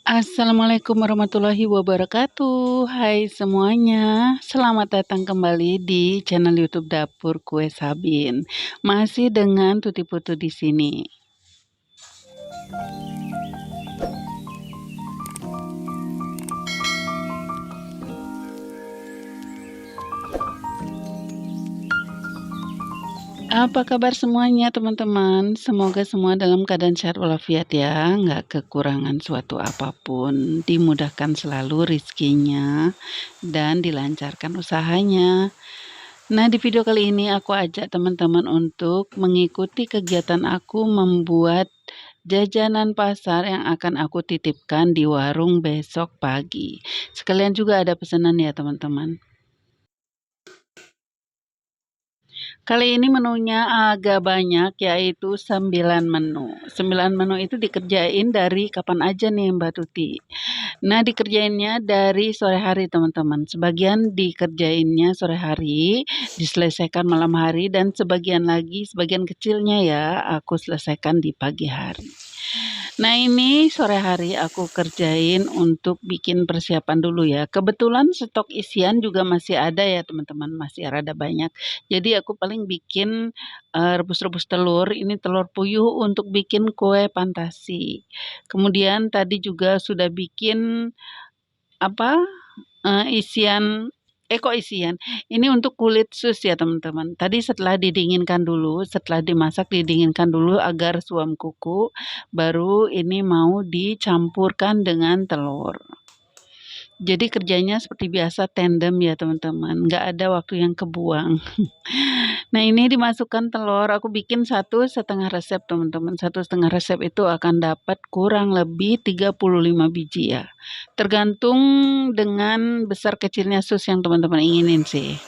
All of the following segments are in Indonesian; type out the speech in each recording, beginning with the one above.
Assalamualaikum warahmatullahi wabarakatuh. Hai semuanya, selamat datang kembali di channel YouTube Dapur Kue Sabin. Masih dengan Tuti Putu di sini. Apa kabar semuanya teman-teman? Semoga semua dalam keadaan sehat walafiat ya, nggak kekurangan suatu apapun, dimudahkan selalu rizkinya, dan dilancarkan usahanya. Nah, di video kali ini aku ajak teman-teman untuk mengikuti kegiatan aku membuat jajanan pasar yang akan aku titipkan di warung besok pagi. Sekalian juga ada pesanan ya teman-teman. Kali ini menunya agak banyak, yaitu 9 menu. 9 menu itu dikerjain dari kapan aja nih Mbak Tuti? Nah, dikerjainnya dari sore hari teman-teman. Sebagian dikerjainnya sore hari, diselesaikan malam hari, dan sebagian kecilnya ya, aku selesaikan di pagi hari. Nah, ini sore hari aku kerjain untuk bikin persiapan dulu ya. Kebetulan stok isian juga masih ada ya teman-teman, masih rada banyak. Jadi aku paling bikin rebus-rebus telur, ini telur puyuh untuk bikin kue fantasi. Kemudian tadi juga sudah bikin apa? Isian kok isian? Ini untuk kulit sus ya teman-teman. Tadi setelah dimasak didinginkan dulu agar suam kuku, baru ini mau dicampurkan dengan telur. Jadi kerjanya seperti biasa tandem ya teman-teman, nggak ada waktu yang kebuang. Nah, ini dimasukkan telur, aku bikin 1,5 resep teman-teman. 1,5 resep itu akan dapat kurang lebih 35 biji ya. Tergantung dengan besar kecilnya sus yang teman-teman inginin sih.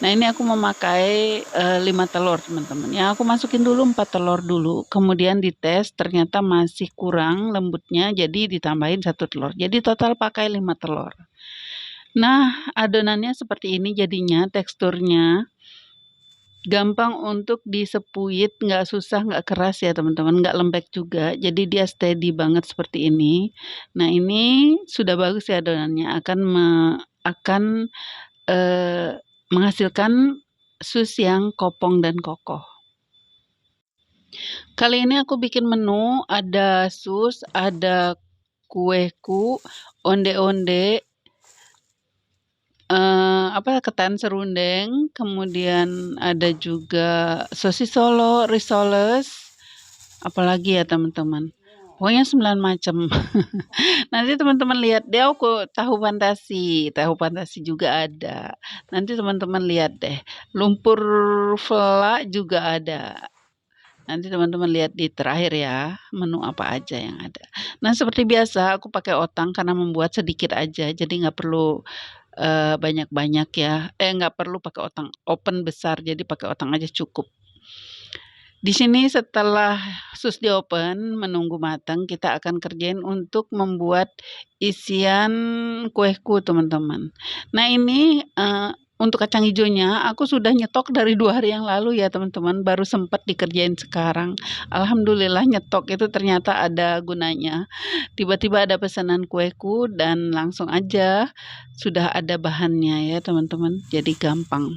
Nah, ini aku memakai 5 telur teman-teman. Ya, aku masukin dulu 4 telur dulu, kemudian dites ternyata masih kurang lembutnya, jadi ditambahin 1 telur. Jadi total pakai 5 telur. Nah, adonannya seperti ini jadinya teksturnya. Gampang untuk disepuit, nggak susah, nggak keras ya teman-teman, nggak lembek juga. Jadi dia steady banget seperti ini. Nah, ini sudah bagus ya adonannya, akan menghasilkan sus yang kopong dan kokoh. Kali ini aku bikin menu, ada sus, ada kueku, onde-onde, ketan serundeng, kemudian ada juga sosis Solo, risoles, apalagi ya teman-teman. Pokoknya 9 macam. Nanti teman-teman lihat deh, aku tahu fantasi juga ada. Nanti teman-teman lihat deh, lumpur vela juga ada. Nanti teman-teman lihat di terakhir ya, menu apa aja yang ada. Nah, seperti biasa aku pakai otang karena membuat sedikit aja, jadi nggak perlu banyak-banyak ya. Nggak perlu pakai otang open besar, jadi pakai otang aja cukup. Di sini setelah sus di-open, menunggu matang, kita akan kerjain untuk membuat isian kueku, teman-teman. Nah, ini untuk kacang hijaunya aku sudah nyetok dari 2 hari yang lalu ya, teman-teman, baru sempat dikerjain sekarang. Alhamdulillah nyetok itu ternyata ada gunanya. Tiba-tiba ada pesanan kueku dan langsung aja sudah ada bahannya ya, teman-teman. Jadi gampang.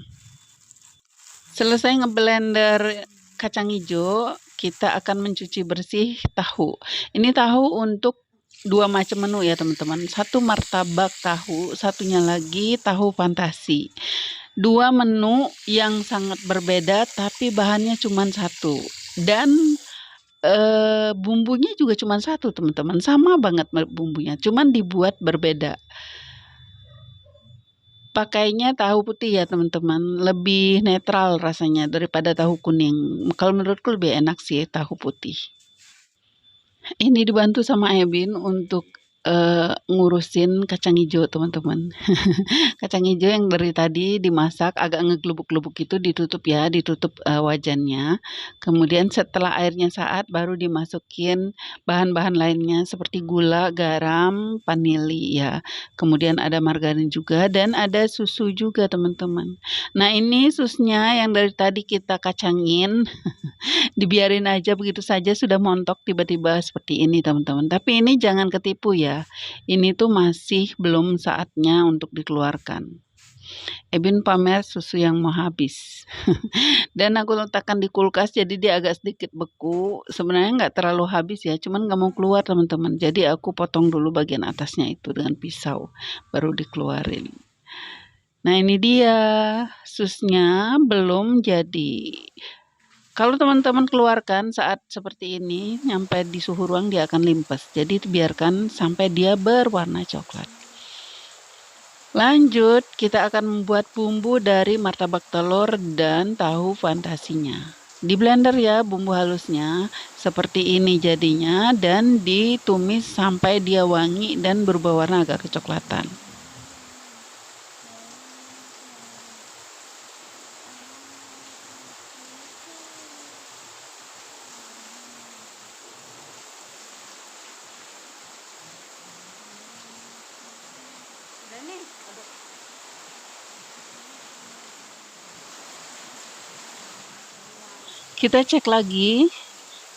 Selesai ngeblender kacang hijau, kita akan mencuci bersih tahu. Ini tahu untuk 2 macam menu ya teman-teman. 1 martabak tahu, satunya lagi tahu fantasi. 2 menu yang sangat berbeda tapi bahannya cuma 1. Dan bumbunya juga cuma 1 teman-teman. Sama banget bumbunya, cuman dibuat berbeda. Pakainya tahu putih ya teman-teman, lebih netral rasanya daripada tahu kuning. Kalau menurutku lebih enak sih tahu putih. Ini dibantu sama Ebin untuk ngurusin kacang hijau teman-teman. Kacang hijau yang dari tadi dimasak agak ngeglubuk-glubuk itu ditutup ya, ditutup wajannya. Kemudian setelah airnya saat baru dimasukin bahan-bahan lainnya seperti gula, garam, vanili ya. Kemudian ada margarin juga dan ada susu juga teman-teman. Nah, ini susnya yang dari tadi kita kacangin. Dibiarin aja begitu saja sudah montok tiba-tiba seperti ini teman-teman. Tapi ini jangan ketipu ya. ya. Ini tuh masih belum saatnya untuk dikeluarkan. Ebin pamer susu yang mau habis. Dan aku letakkan di kulkas jadi dia agak sedikit beku. Sebenarnya nggak terlalu habis ya, cuman nggak mau keluar teman-teman. Jadi aku potong dulu bagian atasnya itu dengan pisau, baru dikeluarin. Nah ini dia, susnya belum jadi. Kalau teman-teman keluarkan saat seperti ini, nyampe di suhu ruang dia akan limpes. Jadi biarkan sampai dia berwarna coklat. Lanjut, kita akan membuat bumbu dari martabak telur dan tahu fantasinya. Di blender ya bumbu halusnya, seperti ini jadinya, dan ditumis sampai dia wangi dan berubah warna agak kecoklatan. Kita cek lagi.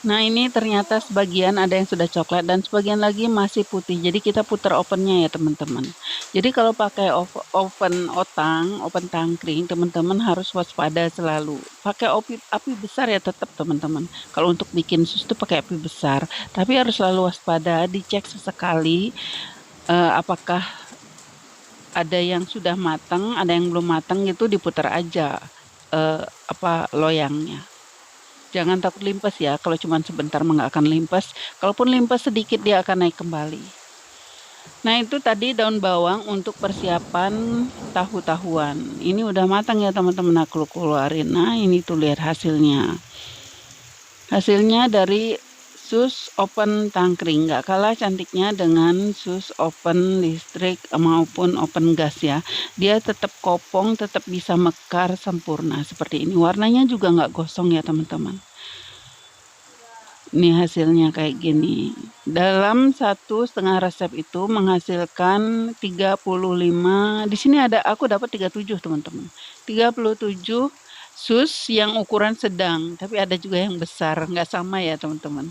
Nah ini ternyata sebagian ada yang sudah coklat dan sebagian lagi masih putih. Jadi kita putar ovennya ya teman-teman. Jadi kalau pakai oven otang, oven tangkring, teman-teman harus waspada selalu. Pakai api besar ya tetap teman-teman. Kalau untuk bikin sus itu pakai api besar. Tapi harus selalu waspada, dicek sesekali apakah ada yang sudah matang, ada yang belum matang itu diputar aja loyangnya. Jangan takut limpes ya, kalau cuma sebentar nggak akan limpes. Kalaupun limpes sedikit dia akan naik kembali. Nah itu tadi daun bawang untuk persiapan tahu-tahuan. Ini udah matang ya teman-teman, aku keluarin. Nah ini tuh lihat hasilnya. Hasilnya dari sus oven tangkring, nggak kalah cantiknya dengan sus oven listrik maupun oven gas ya. Dia tetap kopong, tetap bisa mekar sempurna seperti ini. Warnanya juga nggak gosong ya teman-teman. Ini hasilnya kayak gini. Dalam 1,5 resep itu menghasilkan 35. Di sini ada aku dapat 37 teman-teman. 37 sus yang ukuran sedang, tapi ada juga yang besar, nggak sama ya teman-teman.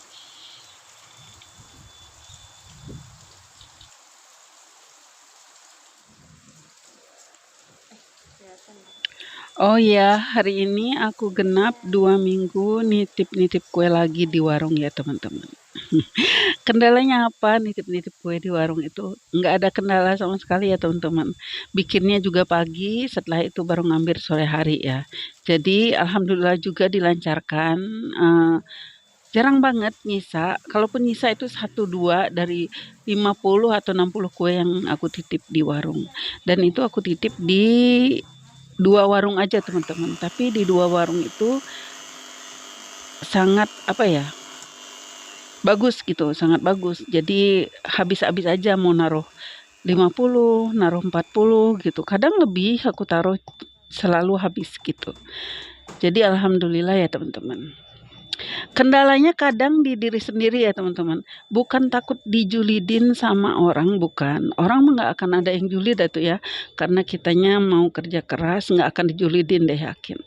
Oh ya, hari ini aku genap 2 minggu nitip-nitip kue lagi di warung ya teman-teman. Kendalanya apa nitip-nitip kue di warung itu? Nggak ada kendala sama sekali ya teman-teman. Bikinnya juga pagi, setelah itu baru ngambil sore hari ya. Jadi alhamdulillah juga dilancarkan. Jarang banget nyisa. Kalaupun nyisa itu 1-2 dari 50 atau 60 kue yang aku titip di warung. Dan itu aku titip di 2 warung aja teman-teman. Tapi di 2 warung itu sangat bagus gitu, sangat bagus. Jadi habis-habis aja mau naruh 50, naruh 40 gitu. Kadang lebih aku taruh selalu habis gitu. Jadi alhamdulillah ya teman-teman. Kendalanya kadang di diri sendiri ya teman-teman. Bukan takut dijulidin sama orang, bukan. Orang mah nggak akan ada yang julid itu ya. Karena kitanya mau kerja keras, nggak akan dijulidin deh yakin.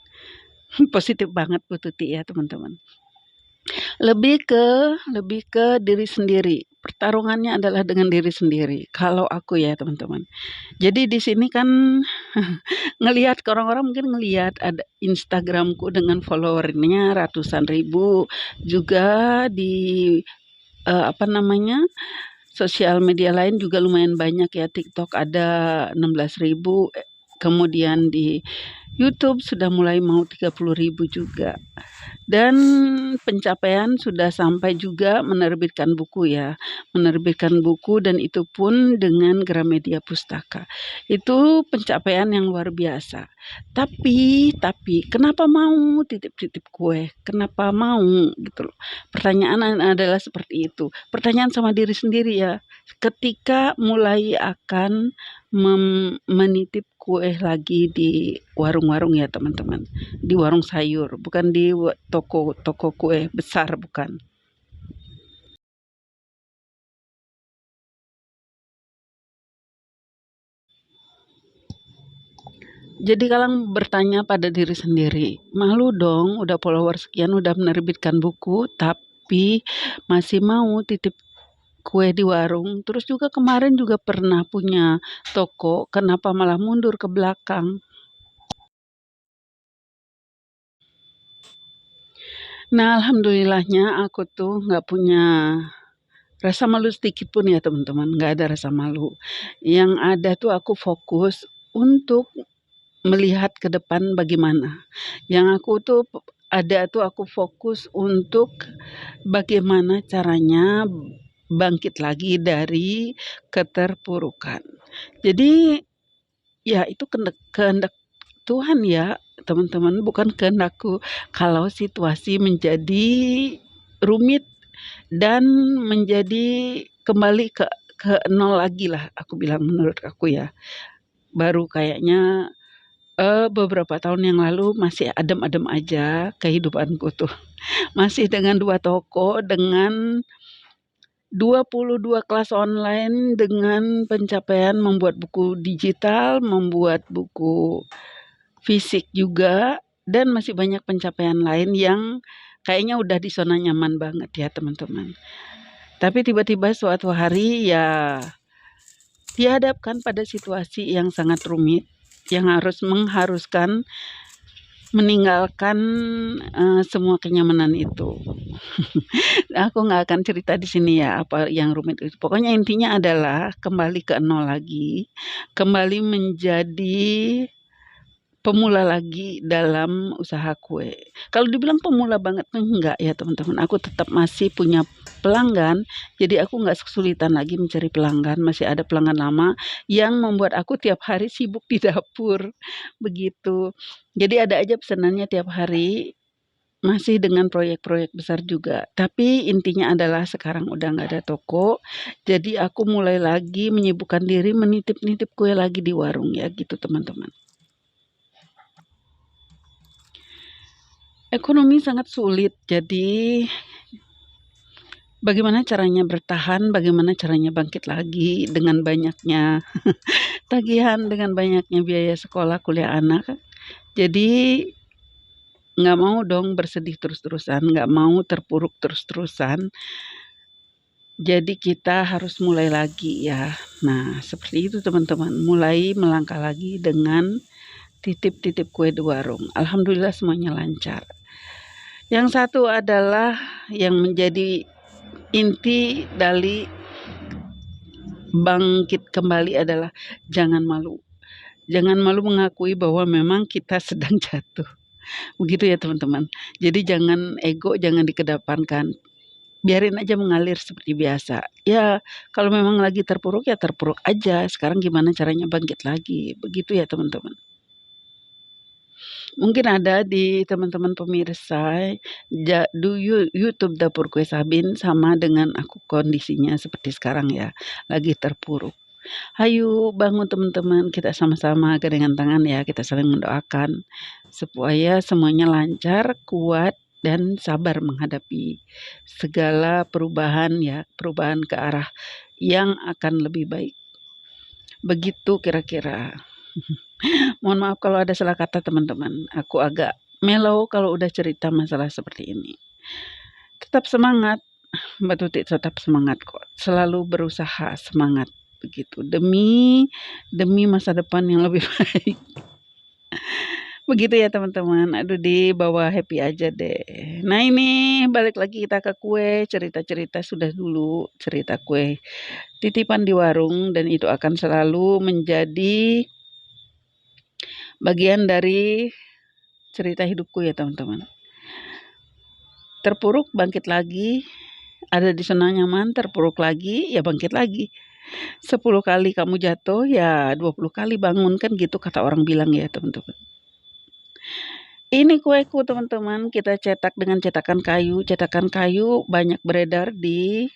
Positif banget Bu Tuti ya teman-teman. Lebih ke diri sendiri. Pertarungannya adalah dengan diri sendiri. Kalau aku ya teman-teman. Jadi di sini kan ngelihat orang-orang mungkin ngelihat ada Instagramku dengan followernya ratusan ribu, juga di sosial media lain juga lumayan banyak ya. TikTok ada 16.000, kemudian di YouTube sudah mulai mau 30.000 juga. Dan pencapaian sudah sampai juga menerbitkan buku ya. Menerbitkan buku dan itu pun dengan Gramedia Pustaka. Itu pencapaian yang luar biasa. Tapi kenapa mau titip-titip kue? Kenapa mau gitu loh. Pertanyaan adalah seperti itu. Pertanyaan sama diri sendiri ya. Ketika mulai akan menitip kue lagi di warung-warung ya teman-teman. Di warung sayur, bukan di toko kue besar, bukan. Jadi kalian bertanya pada diri sendiri, malu dong udah follower sekian, udah menerbitkan buku, tapi masih mau titip kue di warung, terus juga kemarin juga pernah punya toko, kenapa malah mundur ke belakang? Nah, alhamdulillahnya aku tuh nggak punya rasa malu sedikit pun ya teman-teman, nggak ada rasa malu. Yang ada tuh aku fokus untuk melihat ke depan bagaimana. Yang aku tuh ada tuh aku fokus untuk bagaimana caranya bangkit lagi dari keterpurukan. Jadi ya itu kehendak Tuhan ya teman-teman, bukan kehendakku. Kalau situasi menjadi rumit dan menjadi kembali ke nol lagi lah aku bilang menurut aku ya. Baru kayaknya beberapa tahun yang lalu masih adem-adem aja kehidupanku tuh. Masih dengan 2 toko, dengan 22 kelas online, dengan pencapaian membuat buku digital, membuat buku fisik juga, dan masih banyak pencapaian lain yang kayaknya udah di zona nyaman banget ya teman-teman. Tapi tiba-tiba suatu hari ya dihadapkan pada situasi yang sangat rumit, yang mengharuskan meninggalkan semua kenyamanan itu. Aku nggak akan cerita di sini ya apa yang rumit itu. Pokoknya intinya adalah kembali ke nol lagi, kembali menjadi pemula lagi dalam usaha kue. Kalau dibilang pemula banget enggak ya teman-teman. Aku tetap masih punya pelanggan, jadi aku nggak kesulitan lagi mencari pelanggan. Masih ada pelanggan lama yang membuat aku tiap hari sibuk di dapur, begitu. Jadi ada aja pesanannya tiap hari, masih dengan proyek-proyek besar juga. Tapi intinya adalah sekarang udah nggak ada toko, jadi aku mulai lagi menyibukkan diri menitip-nitip kue lagi di warung ya gitu teman-teman. Ekonomi sangat sulit, jadi bagaimana caranya bertahan, bagaimana caranya bangkit lagi dengan banyaknya tagihan, dengan banyaknya biaya sekolah kuliah anak. Jadi nggak mau dong bersedih terus-terusan, nggak mau terpuruk terus-terusan. Jadi kita harus mulai lagi ya. Nah, seperti itu teman-teman, mulai melangkah lagi dengan titip-titip kue di warung. Alhamdulillah semuanya lancar. Yang satu adalah yang menjadi inti dari bangkit kembali adalah jangan malu. Jangan malu mengakui bahwa memang kita sedang jatuh. Begitu ya teman-teman. Jadi jangan ego, jangan dikedepankan. Biarin aja mengalir seperti biasa. Ya, kalau memang lagi terpuruk ya terpuruk aja. Sekarang gimana caranya bangkit lagi. Begitu ya teman-teman. Mungkin ada di teman-teman pemirsa, YouTube Dapur Kue Sabin sama dengan aku kondisinya seperti sekarang ya, lagi terpuruk. Hayu bangun teman-teman, kita sama-sama gandengan tangan ya, kita saling mendoakan supaya semuanya lancar, kuat, dan sabar menghadapi segala perubahan ya, perubahan ke arah yang akan lebih baik. Begitu kira-kira. Mohon maaf kalau ada salah kata teman-teman. Aku agak mellow kalau udah cerita masalah seperti ini. Tetap semangat, Mbak Tuti tetap semangat kok. Selalu berusaha semangat begitu demi masa depan yang lebih baik. Begitu ya teman-teman. Aduh dibawa happy aja deh. Nah ini balik lagi kita ke kue, cerita-cerita sudah dulu, cerita kue titipan di warung dan itu akan selalu menjadi bagian dari cerita hidupku ya teman-teman. Terpuruk bangkit lagi, ada di zona nyaman, terpuruk lagi, ya bangkit lagi. 10 kali kamu jatuh, ya 20 kali bangun, kan gitu kata orang bilang ya teman-teman. Ini kueku teman-teman, kita cetak dengan cetakan kayu. Cetakan kayu banyak beredar di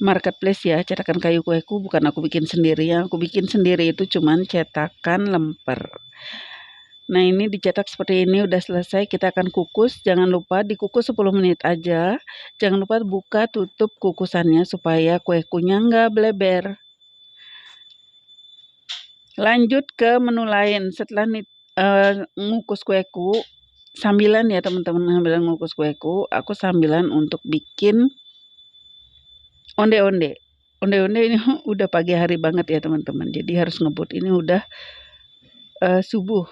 marketplace ya, cetakan kayu kueku bukan aku bikin sendiri. Yang aku bikin sendiri itu cuman cetakan lemper. Nah ini dicetak seperti ini udah selesai, kita akan kukus. Jangan lupa dikukus 10 menit aja. Jangan lupa buka tutup kukusannya supaya kuenya nggak bleber. Lanjut ke menu lain. Setelah ngukus kueku, sambilan ya teman-teman, sambilan ngukus kueku, aku sambilan untuk bikin onde-onde. Onde-onde ini udah pagi hari banget ya teman-teman. Jadi harus ngebut ini udah subuh.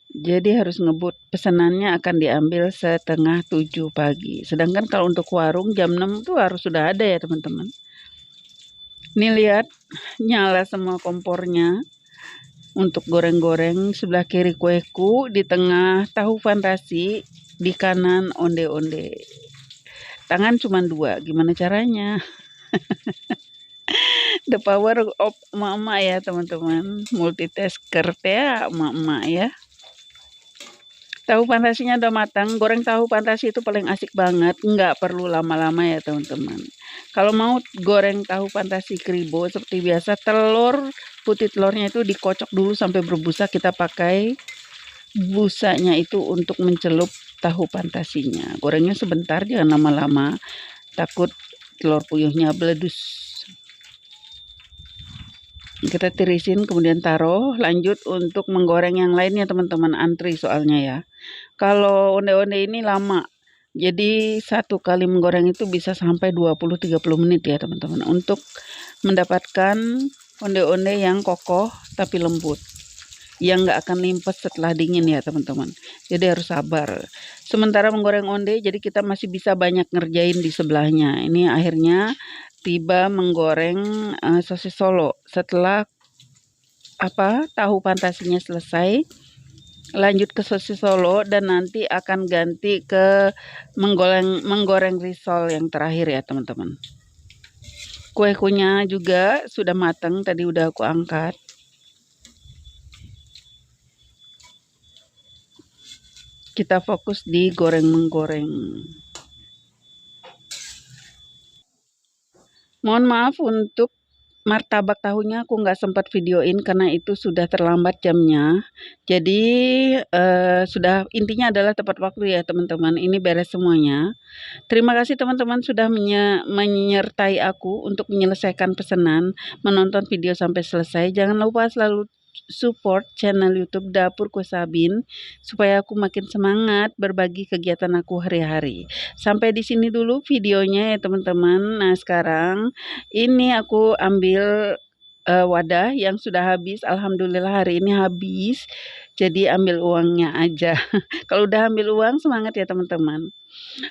Jadi harus ngebut. Pesanannya akan diambil 6:30 pagi. Sedangkan kalau untuk warung jam 6 tuh harus sudah ada ya teman-teman. Nih lihat, nyala semua kompornya untuk goreng-goreng. Sebelah kiri kueku, di tengah tahu fantasi, di kanan onde-onde. Tangan cuma 2, gimana caranya? The power of emak-emak ya teman-teman. Multitasker ya emak-emak ya. Tahu fantasinya udah matang. Goreng tahu fantasi itu paling asik banget. Nggak perlu lama-lama ya teman-teman. Kalau mau goreng tahu fantasi kribo seperti biasa, putih telurnya itu dikocok dulu sampai berbusa. Kita pakai busanya itu untuk mencelup tahu fantasinya. Gorengnya sebentar, jangan lama-lama. Takut telur puyuhnya beledus. Kita tirisin kemudian taruh, lanjut untuk menggoreng yang lainnya teman-teman, antri soalnya ya. Kalau onde-onde ini lama, jadi satu kali menggoreng itu bisa sampai 20-30 menit ya teman-teman, untuk mendapatkan onde-onde yang kokoh tapi lembut, yang nggak akan limpes setelah dingin ya teman-teman. Jadi harus sabar. Sementara menggoreng onde, jadi kita masih bisa banyak ngerjain di sebelahnya. Ini akhirnya tiba menggoreng sosis Solo. Setelah tahu fantasinya selesai, lanjut ke sosis Solo dan nanti akan ganti ke menggoreng risol yang terakhir ya teman-teman. Kue-kuenya juga sudah matang, tadi udah aku angkat. Kita fokus di goreng-menggoreng. Mohon maaf untuk martabak tahunya aku nggak sempat videoin karena itu sudah terlambat jamnya. Jadi sudah, intinya adalah tepat waktu ya teman-teman. Ini beres semuanya. Terima kasih teman-teman sudah menyertai aku untuk menyelesaikan pesanan, menonton video sampai selesai. Jangan lupa selalu support channel YouTube Dapur Kue Sabin supaya aku makin semangat berbagi kegiatan aku hari-hari. Sampai di sini dulu videonya ya teman-teman. Nah, sekarang ini aku ambil wadah yang sudah habis. Alhamdulillah hari ini habis. Jadi ambil uangnya aja. Kalau udah ambil uang semangat ya teman-teman.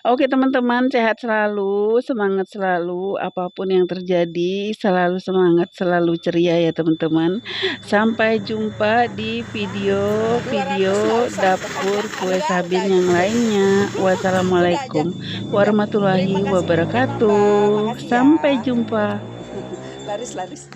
Oke teman-teman, sehat selalu, semangat selalu, apapun yang terjadi, selalu semangat, selalu ceria ya teman-teman. Sampai jumpa di video-video Dapur Kue Sabin yang lainnya. Wassalamualaikum warahmatullahi wabarakatuh. Sampai jumpa. Laris.